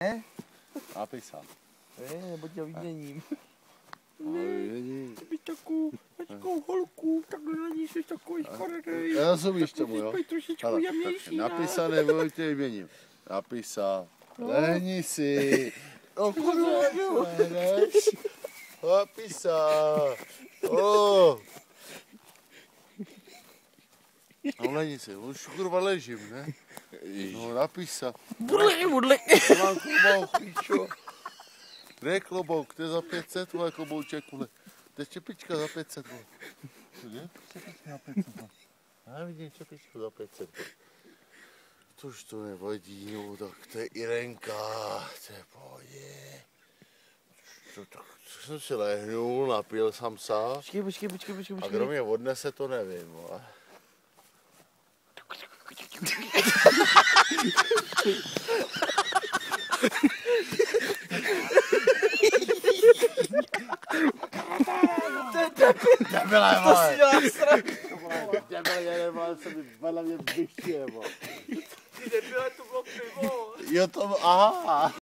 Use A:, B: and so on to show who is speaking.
A: Ne?
B: Napísal.
A: Nebo tě vyměním.
B: Ne,
A: Ty bys takovou holku, takhle na ní jsi takový škaredej.
B: já rozumíš tomu, jo?
A: Být trošičku jemnější.
B: Napísal nebo tě vyměním. Napísal. Lehni si. No kurva, nehneš. Napísal. No lehni si, už kurva ležím, ne? No napísal.
A: Budli.
B: Mám klobouk, píčo. Ne klobouk, to je za 500, vole, klobouček, vole. To je čepička za 500, vole. Je? Čepička za 500, vole. Já vidím čepičku za 500, vole. Tož to nevadí, no, tak to je Irenka, to je pohodě. Tak jsem si lehnul, napil jsem se.
A: Počkej.
B: A kdo mě odnese, to nevím, vole. Debile, vole.
A: To si dělá srandu.
B: Debile, vole, se mi vedle mě vyštěje, vole.
A: Ty debile, to bylo pivo.
B: Jo, to, aha.